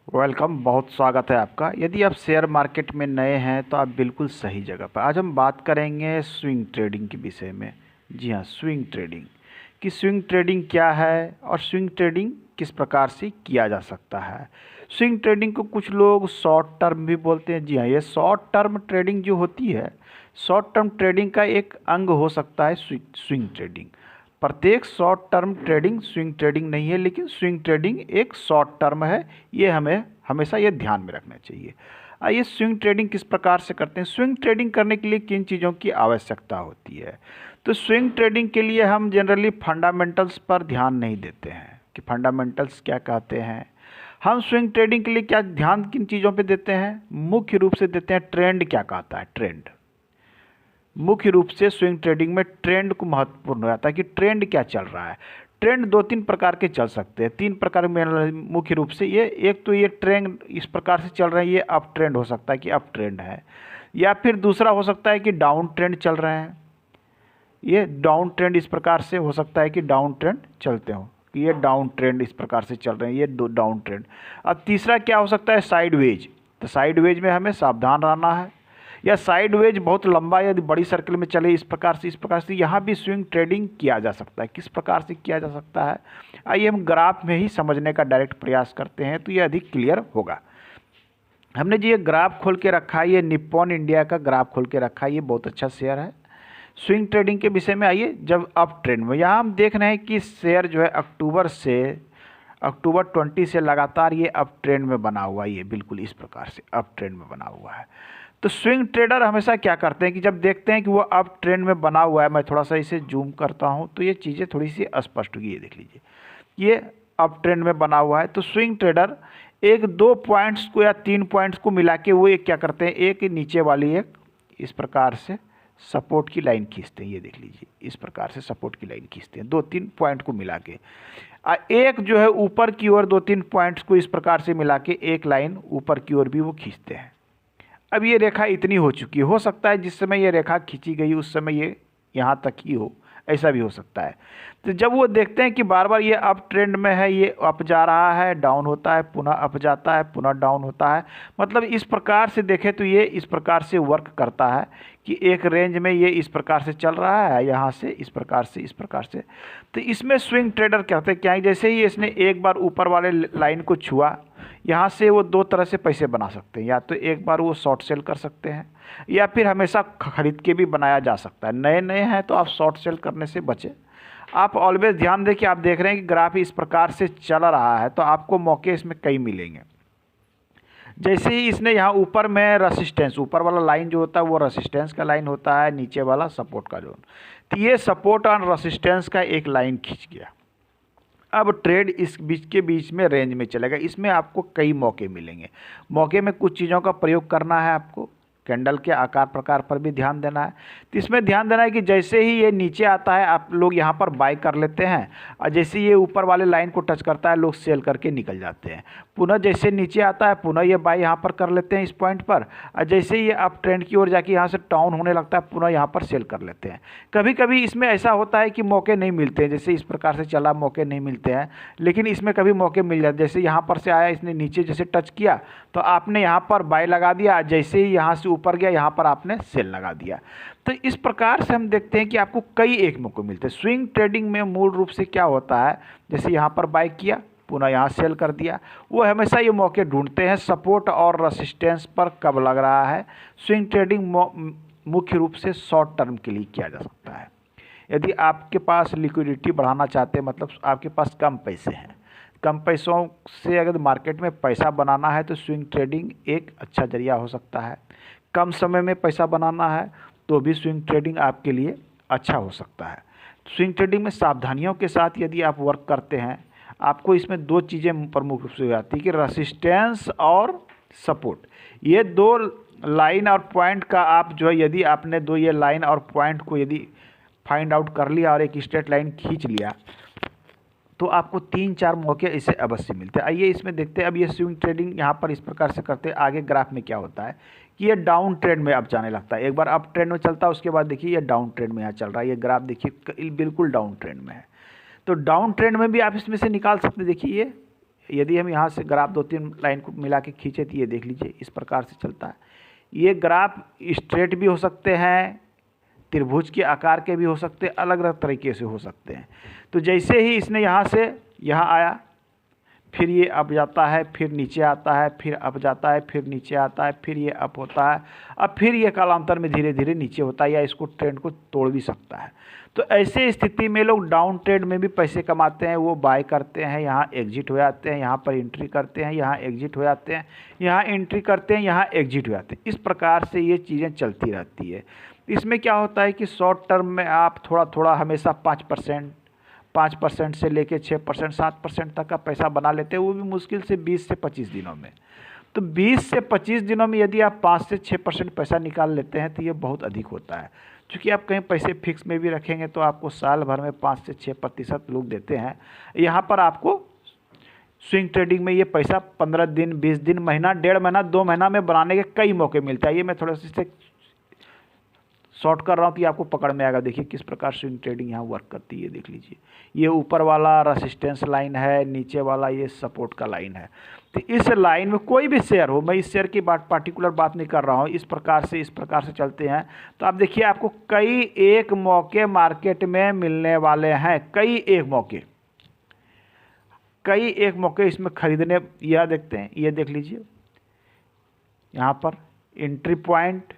Welcome, बहुत स्वागत है आपका। यदि आप शेयर मार्केट में नए हैं तो आप बिल्कुल सही जगह पर। आज हम बात करेंगे स्विंग ट्रेडिंग के विषय में। जी हाँ, स्विंग ट्रेडिंग कि स्विंग ट्रेडिंग क्या है और स्विंग ट्रेडिंग किस प्रकार से किया जा सकता है। स्विंग ट्रेडिंग को कुछ लोग शॉर्ट टर्म भी बोलते हैं। जी हाँ, ये शॉर्ट टर्म ट्रेडिंग जो होती है, शॉर्ट टर्म ट्रेडिंग का एक अंग हो सकता है स्विंग ट्रेडिंग। प्रत्येक short term trading swing trading नहीं है, लेकिन स्विंग ट्रेडिंग एक शॉर्ट टर्म है। ये हमें हमेशा ये ध्यान में रखना चाहिए। आइए, स्विंग ट्रेडिंग किस प्रकार से करते हैं। स्विंग ट्रेडिंग करने के लिए किन चीज़ों की आवश्यकता होती है। तो स्विंग ट्रेडिंग के लिए हम जनरली फंडामेंटल्स पर ध्यान नहीं देते हैं कि फंडामेंटल्स क्या कहते हैं। हम स्विंग ट्रेडिंग के लिए क्या ध्यान किन चीज़ों पे देते हैं, मुख्य रूप से देते हैं ट्रेंड क्या कहता है। ट्रेंड मुख्य रूप से स्विंग ट्रेडिंग में ट्रेंड को महत्वपूर्ण हो जाता है कि ट्रेंड क्या चल रहा है। ट्रेंड दो तीन प्रकार के चल सकते हैं, तीन प्रकार में मुख्य रूप से। ये एक तो ये ट्रेंड इस प्रकार से चल रहे हैं, ये अप ट्रेंड हो सकता है कि अप ट्रेंड है, या फिर दूसरा हो सकता है कि डाउन ट्रेंड चल रहे हैं। ये डाउन ट्रेंड इस प्रकार से हो सकता है कि डाउन ट्रेंड चलते हो, कि ये डाउन ट्रेंड इस प्रकार से चल रहे हैं, ये डाउन ट्रेंड। अब तीसरा क्या हो सकता है, साइडवेज। तो साइडवेज में हमें सावधान रहना है, या साइडवेज बहुत लंबा यदि बड़ी सर्कल में चले इस प्रकार से यहाँ भी स्विंग ट्रेडिंग किया जा सकता है। किस प्रकार से किया जा सकता है, आइए हम ग्राफ में ही समझने का डायरेक्ट प्रयास करते हैं तो ये अधिक क्लियर होगा। हमने जो ये ग्राफ खोल के रखा है, ये निप्पॉन इंडिया का ग्राफ खोल के रखा है। ये बहुत अच्छा शेयर है स्विंग ट्रेडिंग के विषय में। आइए, जब अप ट्रेंड में यहाँ हम देख रहे हैं कि शेयर जो है अक्टूबर 20 से लगातार ये अप ट्रेंड में बना हुआ है। ये बिल्कुल इस प्रकार से अप ट्रेंड में बना हुआ है। तो स्विंग ट्रेडर हमेशा क्या करते हैं कि जब देखते हैं कि वो अप ट्रेंड में बना हुआ है, मैं थोड़ा सा इसे जूम करता हूँ तो ये चीज़ें थोड़ी सी स्पष्ट होगी। ये देख लीजिए, ये अप ट्रेंड में बना हुआ है। तो स्विंग ट्रेडर एक दो पॉइंट्स को या तीन पॉइंट्स को मिला के वो एक क्या करते हैं, एक नीचे वाली एक इस प्रकार से सपोर्ट की लाइन खींचते हैं। ये देख लीजिए, इस प्रकार से सपोर्ट की लाइन खींचते हैं, दो तीन पॉइंट को मिला के। एक जो है ऊपर की ओर दो तीन पॉइंट्स को इस प्रकार से मिला के एक लाइन ऊपर की ओर भी वो खींचते हैं। अब ये रेखा इतनी हो चुकी हो सकता है जिस समय ये रेखा खींची गई उस समय ये यहाँ तक ही हो, ऐसा भी हो सकता है। तो जब वो देखते हैं कि बार बार ये अप ट्रेंड में है, ये अप जा रहा है, डाउन होता है, पुनः अप जाता है, पुनः डाउन होता है, मतलब इस प्रकार से देखें तो ये इस प्रकार से वर्क करता है कि एक रेंज में ये इस प्रकार से चल रहा है, यहाँ से इस प्रकार से इस प्रकार से। तो इसमें स्विंग ट्रेडर कहते हैं क्या है, जैसे ही इसने एक बार ऊपर वाले लाइन को छुआ, यहाँ से वो दो तरह से पैसे बना सकते हैं। या तो एक बार वो शॉर्ट सेल कर सकते हैं, या फिर हमेशा खरीद के भी बनाया जा सकता है। नए नए हैं तो आप शॉर्ट सेल करने से बचें। आप ऑलवेज ध्यान दें कि आप देख रहे हैं कि ग्राफ इस प्रकार से चल रहा है तो आपको मौके इसमें कई मिलेंगे। जैसे ही इसने यहाँ ऊपर में रेसिस्टेंस, ऊपर वाला लाइन जो होता है वो रेसिस्टेंस का लाइन होता है, नीचे वाला सपोर्ट का जोन। तो ये सपोर्ट और रेसिस्टेंस का एक लाइन खींच गया। अब ट्रेड इस बीच में रेंज में चलेगा। इसमें आपको कई मौके मिलेंगे। मौके में कुछ चीज़ों का प्रयोग करना है आपको, कैंडल के आकार प्रकार पर भी ध्यान देना है। तो इसमें ध्यान देना है कि जैसे ही ये नीचे आता है आप लोग यहाँ पर बाय कर लेते हैं, और जैसे ये ऊपर वाले लाइन को टच करता है लोग सेल करके निकल जाते हैं। पुनः जैसे नीचे आता है पुनः ये बाय यहाँ पर कर लेते हैं इस पॉइंट पर, और जैसे ये अप ट्रेंड की ओर जाके यहाँ से डाउन होने लगता है पुनः यहाँ पर सेल कर लेते हैं। कभी कभी इसमें ऐसा होता है कि मौके नहीं मिलते हैं, जैसे इस प्रकार से चला मौके नहीं मिलते हैं, लेकिन इसमें कभी मौके मिल जाते। जैसे यहाँ पर से आया, इसने नीचे जैसे टच किया तो आपने यहाँ पर बाय लगा दिया, जैसे ही यहाँ से ऊपर गया यहाँ पर आपने सेल लगा दिया। तो इस प्रकार से हम देखते हैं कि आपको कई एक मौके मिलते हैं। स्विंग ट्रेडिंग में मूल रूप से क्या होता है, जैसे यहाँ पर बाय किया पुनः यहाँ सेल कर दिया, वो हमेशा ये मौके ढूंढते हैं सपोर्ट और रेसिस्टेंस पर कब लग रहा है। स्विंग ट्रेडिंग मुख्य रूप से शॉर्ट टर्म के लिए किया जा सकता है। यदि आपके पास लिक्विडिटी बढ़ाना चाहते हैं, मतलब आपके पास कम पैसे हैं, कम पैसों से अगर मार्केट में पैसा बनाना है तो स्विंग ट्रेडिंग एक अच्छा जरिया हो सकता है। कम समय में पैसा बनाना है तो भी स्विंग ट्रेडिंग आपके लिए अच्छा हो सकता है। स्विंग ट्रेडिंग में सावधानियों के साथ यदि आप वर्क करते हैं, आपको इसमें दो चीज़ें प्रमुख रूप से हो जाती है कि रेसिस्टेंस और सपोर्ट। ये दो लाइन और पॉइंट का आप जो है, यदि आपने दो ये लाइन और पॉइंट को यदि फाइंड आउट कर लिया और एक स्ट्रेट लाइन खींच लिया तो आपको तीन चार मौके इसे अवश्य मिलते हैं। आइए इसमें देखते हैं। अब ये स्विंग ट्रेडिंग यहाँ पर इस प्रकार से करते हैं। आगे ग्राफ में क्या होता है कि ये डाउन ट्रेंड में अब जाने लगता है। एक बार अप ट्रेंड में चलता है, उसके बाद देखिए ये डाउन ट्रेंड में यहाँ चल रहा है। ये ग्राफ देखिए बिल्कुल डाउन ट्रेंड में है। तो डाउन ट्रेंड में भी आप इसमें से निकाल सकते हैं। देखिए यदि हम यहाँ से ग्राफ 2-3 लाइन को मिला के खींचे तो ये देख लीजिए इस प्रकार से चलता है। ये ग्राफ स्ट्रेट भी हो सकते हैं, त्रिभुज के आकार के भी हो सकते हैं, अलग अलग तरीके से हो सकते हैं। तो जैसे ही इसने यहाँ से यहाँ आया, फिर ये अप जाता है, फिर नीचे आता है, फिर अप जाता है, फिर नीचे आता है, फिर ये अप होता है, अब फिर ये कालांतर में धीरे धीरे नीचे होता है या इसको ट्रेंड को तोड़ भी सकता है। तो ऐसे स्थिति में लोग डाउन ट्रेंड में भी पैसे कमाते हैं। वो बाय करते हैं, यहाँ एग्जिट हो जाते हैं, यहाँ पर एंट्री करते हैं, यहाँ एग्जिट हो जाते हैं, यहाँ एंट्री करते हैं, यहाँ एग्जिट हो जाते हैं। इस प्रकार से ये चीज़ें चलती रहती है। इसमें क्या होता है कि शॉर्ट टर्म में आप थोड़ा थोड़ा हमेशा 5% से लेके 6%, 7% तक का पैसा बना लेते हैं, वो भी मुश्किल से 20 से 25 दिनों में। तो 20 से 25 दिनों में यदि आप 5 से 6% पैसा निकाल लेते हैं तो ये बहुत अधिक होता है। क्योंकि आप कहीं पैसे फिक्स में भी रखेंगे तो आपको साल भर में 5 से 6% लोग देते हैं। यहाँ पर आपको स्विंग ट्रेडिंग में ये पैसा 15 दिन, 20 दिन, महीना, 1.5 महीना, 2 महीना में बनाने के कई मौके मिलते हैं। ये मैं थोड़ा सा शॉर्ट कर रहा हूँ कि आपको पकड़ में आएगा। देखिए किस प्रकार स्विंग ट्रेडिंग यहाँ वर्क करती है, देख लीजिए। ये ऊपर वाला रेसिस्टेंस लाइन है, नीचे वाला ये सपोर्ट का लाइन है। तो इस लाइन में कोई भी शेयर हो, मैं इस शेयर की पार्टिकुलर बात नहीं कर रहा हूँ, इस प्रकार से चलते हैं। तो आप देखिए आपको कई एक मौके मार्केट में मिलने वाले हैं, कई एक मौके इसमें खरीदने। यह देखते हैं, ये देख लीजिए यहाँ पर entry point,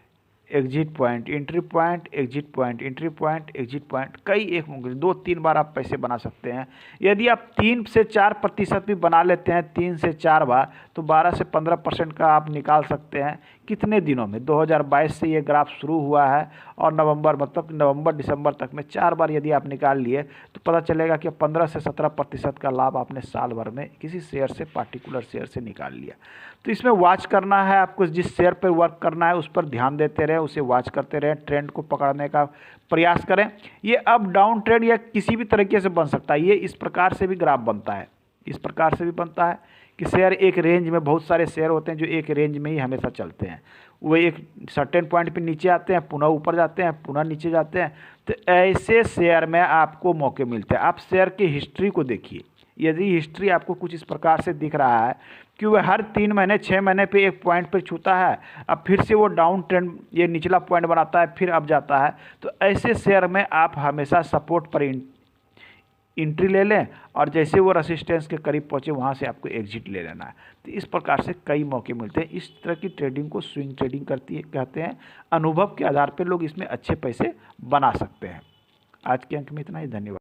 exit point, entry point, exit point, entry point, exit point, कई एक मौके 2-3 बार आप पैसे बना सकते हैं। यदि आप 3 से 4% भी बना लेते हैं 3 से 4 बार, तो 12 से 15% का आप निकाल सकते हैं। कितने दिनों में? 2022 से ये ग्राफ शुरू हुआ है और नवंबर दिसंबर तक में 4 बार यदि आप निकाल लिए तो पता चलेगा कि 15 से 17% का लाभ आपने साल भर में किसी शेयर से, पार्टिकुलर शेयर से निकाल लिया। तो इसमें वॉच करना है आपको, जिस शेयर पर वर्क करना है उस पर ध्यान देते रहें, उसे वॉच करते रहें, ट्रेंड को पकड़ने का प्रयास करें। ये अप डाउन ट्रेंड या किसी भी तरीके से बन सकता है। ये इस प्रकार से भी ग्राफ बनता है, इस प्रकार से भी बनता है कि शेयर एक रेंज में, बहुत सारे शेयर होते हैं जो एक रेंज में ही हमेशा चलते हैं। वो एक सर्टेन पॉइंट पे नीचे आते हैं, पुनः ऊपर जाते हैं, पुनः नीचे जाते हैं। तो ऐसे शेयर में आपको मौके मिलते हैं। आप शेयर की हिस्ट्री को देखिए, यदि हिस्ट्री आपको कुछ इस प्रकार से दिख रहा है कि वह हर 3 महीने 6 महीने पे एक पॉइंट पर छूता है, अब फिर से वो डाउन ट्रेंड, ये निचला पॉइंट बनाता है, फिर अब जाता है, तो ऐसे शेयर में आप हमेशा सपोर्ट पर एंट्री ले लें और जैसे वो रेसिस्टेंस के करीब पहुंचे वहां से आपको एग्जिट ले लेना है। तो इस प्रकार से कई मौके मिलते हैं। इस तरह की ट्रेडिंग को स्विंग ट्रेडिंग कहते हैं। अनुभव के आधार पर लोग इसमें अच्छे पैसे बना सकते हैं। आज के अंक में इतना ही, धन्यवाद।